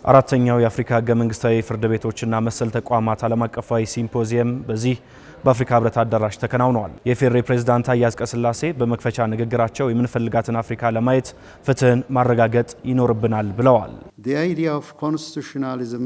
አራተኛው የአፍሪካ ህገ መንግስታዊ ፍርድ ቤቶችና መሰል ተቋማት ዓለም አቀፋዊ ሲምፖዚየም በዚህ በአፍሪካ ህብረት አዳራሽ ተከናውኗል። የፌዴራል ፕሬዝዳንት ታዬ አጽቀሥላሴ በመክፈቻ ንግግራቸው የምንፈልጋትን አፍሪካ ለማየት ፍትህን ማረጋገጥ ይኖርብናል ብለዋል። The idea of constitutionalism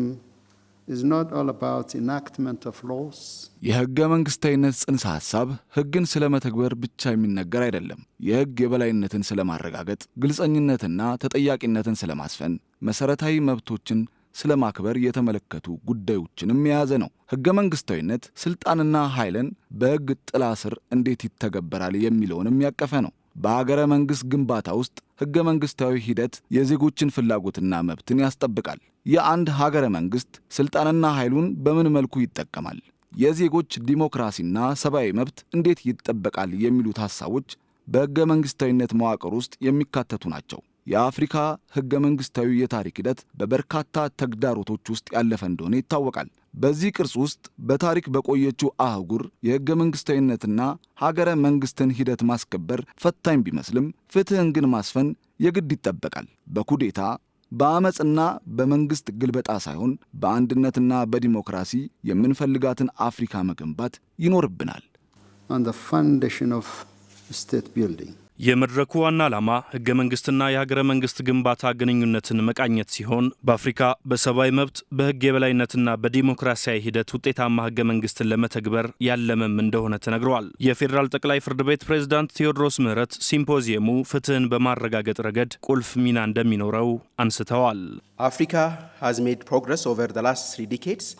is not all about enactment of laws. የህገ መንግስታዊነት ጽንሰ ሐሳብ ህግን ስለመተግበር ብቻ የሚነገር አይደለም። የህግ የበላይነትን ስለማረጋገጥ፣ ግልጸኝነትና ተጠያቂነትን ስለማስፈን፣ መሰረታዊ መብቶችን ስለማክበር የተመለከቱ ጉዳዮችንም የያዘ ነው። ህገ መንግስታዊነት ስልጣንና ኃይልን በህግ ጥላ ስር እንዴት ይተገበራል የሚለውንም ያቀፈ ነው። በሀገረ መንግስት ግንባታ ውስጥ ህገ መንግስታዊ ሂደት የዜጎችን ፍላጎትና መብትን ያስጠብቃል። የአንድ ሀገረ መንግስት ስልጣንና ኃይሉን በምን መልኩ ይጠቀማል፣ የዜጎች ዲሞክራሲና ሰብአዊ መብት እንዴት ይጠበቃል የሚሉት ሐሳቦች በህገ መንግስታዊነት መዋቅር ውስጥ የሚካተቱ ናቸው። የአፍሪካ ህገ መንግስታዊ የታሪክ ሂደት በበርካታ ተግዳሮቶች ውስጥ ያለፈ እንደሆነ ይታወቃል። በዚህ ቅርጽ ውስጥ በታሪክ በቆየችው አህጉር የህገ መንግስታዊነትና ሀገረ መንግስትን ሂደት ማስከበር ፈታኝ ቢመስልም ፍትህን ግን ማስፈን የግድ ይጠበቃል። በኩዴታ በአመጽና በመንግስት ግልበጣ ሳይሆን በአንድነትና በዲሞክራሲ የምንፈልጋትን አፍሪካ መገንባት ይኖርብናል። On the foundation of state building. የመድረኩ ዋና ዓላማ ህገ መንግስትና የሀገረ መንግስት ግንባታ ግንኙነትን መቃኘት ሲሆን በአፍሪካ በሰብአዊ መብት በህግ የበላይነትና በዲሞክራሲያዊ ሂደት ውጤታማ ህገ መንግስትን ለመተግበር ያለመም እንደሆነ ተነግሯል። የፌዴራል ጠቅላይ ፍርድ ቤት ፕሬዝዳንት ቴዎድሮስ ምህረት ሲምፖዚየሙ ፍትህን በማረጋገጥ ረገድ ቁልፍ ሚና እንደሚኖረው አንስተዋል።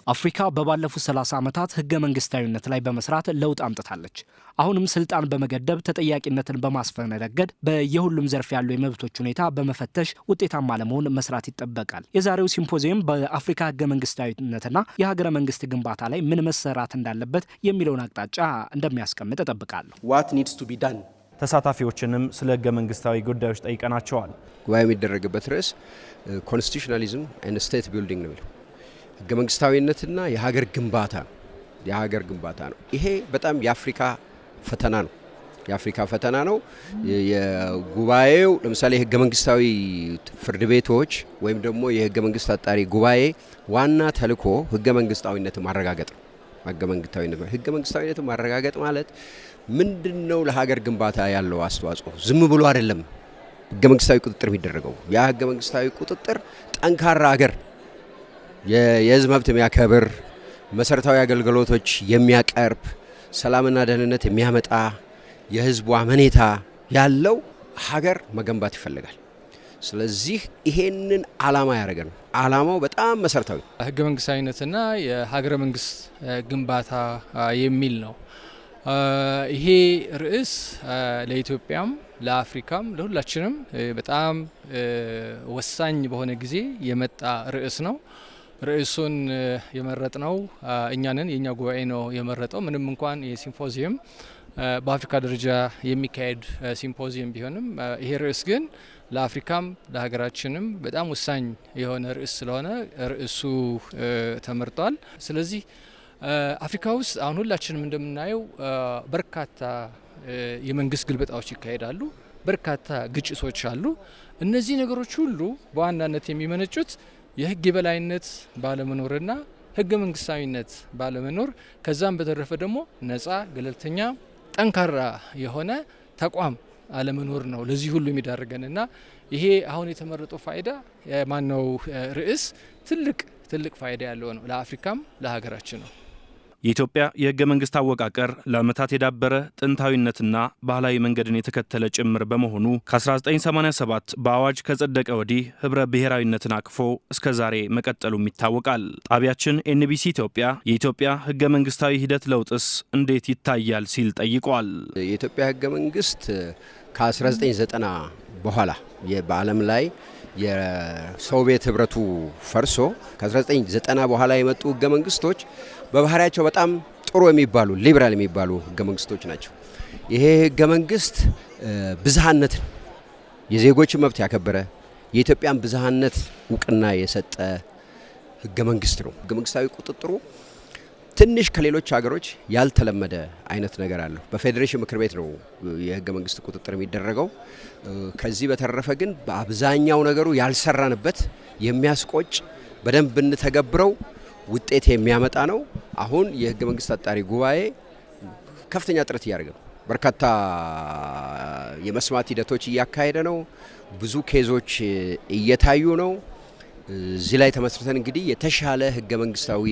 አፍሪካ በባለፉት 30 ዓመታት ህገ መንግስታዊነት ላይ በመስራት ለውጥ አምጥታለች። አሁንም ስልጣን በመገደብ ተጠያቂነትን በማስፈን ረገድ በየሁሉም ዘርፍ ያለው የመብቶች ሁኔታ በመፈተሽ ውጤታማ ለመሆን መስራት ይጠበቃል። የዛሬው ሲምፖዚየም በአፍሪካ ህገ መንግስታዊነትና የሀገረ መንግስት ግንባታ ላይ ምን መሰራት እንዳለበት የሚለውን አቅጣጫ እንደሚያስቀምጥ እጠብቃለሁ። ተሳታፊዎችንም ስለ ህገ መንግስታዊ ጉዳዮች ጠይቀናቸዋል። ጉባኤ የሚደረግበት ርዕስ ኮንስቲቱሽናሊዝም ኤንድ ስቴት ቢልዲንግ ነው። ህገ መንግስታዊነትና የሀገር ግንባታ ነው። ይሄ በጣም የአፍሪካ ፈተና ነው። የጉባኤው ለምሳሌ ህገ መንግስታዊ ፍርድ ቤቶች ወይም ደግሞ የህገ መንግስት አጣሪ ጉባኤ ዋና ተልዕኮ ህገ መንግስታዊነትን ማረጋገጥ ነው። ህገ መንግስታዊነትን ማረጋገጥ ማለት ምንድነው? ለሀገር ግንባታ ያለው አስተዋጽኦ ዝም ብሎ አይደለም ህገ መንግስታዊ ቁጥጥር የሚደረገው። ያ ህገ መንግስታዊ ቁጥጥር ጠንካራ ሀገር የህዝብ መብት የሚያከብር፣ መሰረታዊ አገልግሎቶች የሚያቀርብ፣ ሰላምና ደህንነት የሚያመጣ፣ የህዝቡ አመኔታ ያለው ሀገር መገንባት ይፈልጋል። ስለዚህ ይሄንን ዓላማ ያደረገ ነው። ዓላማው በጣም መሰረታዊ ህገ መንግስታዊነትና የሀገረ መንግስት ግንባታ የሚል ነው። ይሄ ርዕስ ለኢትዮጵያም ለአፍሪካም ለሁላችንም በጣም ወሳኝ በሆነ ጊዜ የመጣ ርዕስ ነው። ርዕሱን የመረጥነው እኛንን የኛ ጉባኤ ነው የመረጠው። ምንም እንኳን የሲምፖዚየም በአፍሪካ ደረጃ የሚካሄድ ሲምፖዚየም ቢሆንም ይሄ ርዕስ ግን ለአፍሪካም ለሀገራችንም በጣም ወሳኝ የሆነ ርዕስ ስለሆነ ርዕሱ ተመርጧል። ስለዚህ አፍሪካ ውስጥ አሁን ሁላችንም እንደምናየው በርካታ የመንግስት ግልበጣዎች ይካሄዳሉ፣ በርካታ ግጭቶች አሉ። እነዚህ ነገሮች ሁሉ በዋናነት የሚመነጩት የህግ የበላይነት ባለመኖርና ህገ መንግስታዊነት ባለመኖር፣ ከዛም በተረፈ ደግሞ ነጻ፣ ገለልተኛ፣ ጠንካራ የሆነ ተቋም አለመኖር ነው ለዚህ ሁሉ የሚዳርገንና ይሄ አሁን የተመረጠው ፋይዳ ማነው ርዕስ ትልቅ ፋይዳ ያለው ነው ለአፍሪካም ለሀገራችን ነው። የኢትዮጵያ የህገ መንግስት አወቃቀር ለዓመታት የዳበረ ጥንታዊነትና ባህላዊ መንገድን የተከተለ ጭምር በመሆኑ ከ1987 በአዋጅ ከጸደቀ ወዲህ ህብረ ብሔራዊነትን አቅፎ እስከ ዛሬ መቀጠሉም ይታወቃል። ጣቢያችን ኤንቢሲ ኢትዮጵያ የኢትዮጵያ ህገ መንግስታዊ ሂደት ለውጥስ እንዴት ይታያል ሲል ጠይቋል። የኢትዮጵያ ህገ መንግስት ከ1990 በኋላ በዓለም ላይ የሶቪየት ህብረቱ ፈርሶ ከ1990 በኋላ የመጡ ህገ መንግስቶች በባህሪያቸው በጣም ጥሩ የሚባሉ ሊበራል የሚባሉ ህገ መንግስቶች ናቸው። ይሄ ህገ መንግስት ብዝሃነትን፣ የዜጎችን መብት ያከበረ፣ የኢትዮጵያን ብዝሃነት እውቅና የሰጠ ህገ መንግስት ነው። ህገ መንግስታዊ ቁጥጥሩ ትንሽ ከሌሎች ሀገሮች ያልተለመደ አይነት ነገር አለው። በፌዴሬሽን ምክር ቤት ነው የህገ መንግስት ቁጥጥር የሚደረገው። ከዚህ በተረፈ ግን በአብዛኛው ነገሩ ያልሰራንበት የሚያስቆጭ በደንብ ብንተገብረው ውጤት የሚያመጣ ነው። አሁን የህገ መንግስት አጣሪ ጉባኤ ከፍተኛ ጥረት እያደረገ ነው። በርካታ የመስማት ሂደቶች እያካሄደ ነው። ብዙ ኬዞች እየታዩ ነው። እዚህ ላይ ተመስርተን እንግዲህ የተሻለ ህገ መንግስታዊ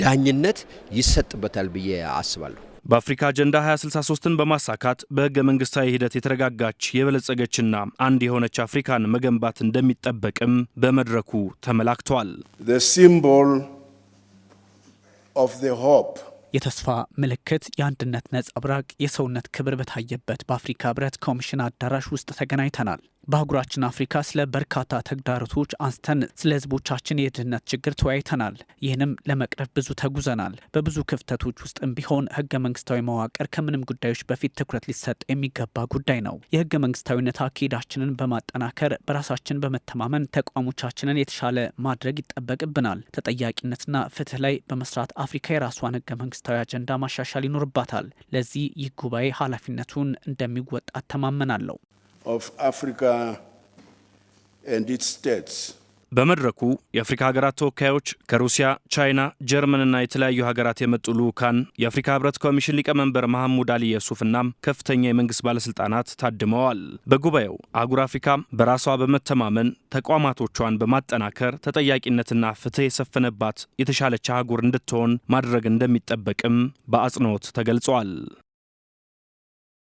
ዳኝነት ይሰጥበታል ብዬ አስባለሁ። በአፍሪካ አጀንዳ 2063ን በማሳካት በህገ መንግስታዊ ሂደት የተረጋጋች የበለጸገችና አንድ የሆነች አፍሪካን መገንባት እንደሚጠበቅም በመድረኩ ተመላክቷል። The symbol of the hope የተስፋ ምልክት፣ የአንድነት ነጸብራቅ፣ የሰውነት ክብር በታየበት በአፍሪካ ህብረት ኮሚሽን አዳራሽ ውስጥ ተገናኝተናል። በአህጉራችን አፍሪካ ስለ በርካታ ተግዳሮቶች አንስተን ስለ ህዝቦቻችን የድህነት ችግር ተወያይተናል። ይህንም ለመቅረፍ ብዙ ተጉዘናል። በብዙ ክፍተቶች ውስጥም ቢሆን ህገ መንግስታዊ መዋቅር ከምንም ጉዳዮች በፊት ትኩረት ሊሰጥ የሚገባ ጉዳይ ነው። የህገ መንግስታዊነት አካሄዳችንን በማጠናከር በራሳችን በመተማመን ተቋሞቻችንን የተሻለ ማድረግ ይጠበቅብናል። ተጠያቂነትና ፍትህ ላይ በመስራት አፍሪካ የራሷን ህገ መንግስታዊ አጀንዳ ማሻሻል ይኖርባታል። ለዚህ ይህ ጉባኤ ኃላፊነቱን እንደሚወጣ እተማመናለሁ። of Africa and its states. በመድረኩ የአፍሪካ ሀገራት ተወካዮች ከሩሲያ፣ ቻይና፣ ጀርመንና የተለያዩ ሀገራት የመጡ ልዑካን፣ የአፍሪካ ህብረት ኮሚሽን ሊቀመንበር መሐሙድ አሊ የሱፍና ከፍተኛ የመንግስት ባለስልጣናት ታድመዋል። በጉባኤው አህጉር አፍሪካ በራሷ በመተማመን ተቋማቶቿን በማጠናከር ተጠያቂነትና ፍትህ የሰፈነባት የተሻለች አህጉር እንድትሆን ማድረግ እንደሚጠበቅም በአጽንኦት ተገልጿል።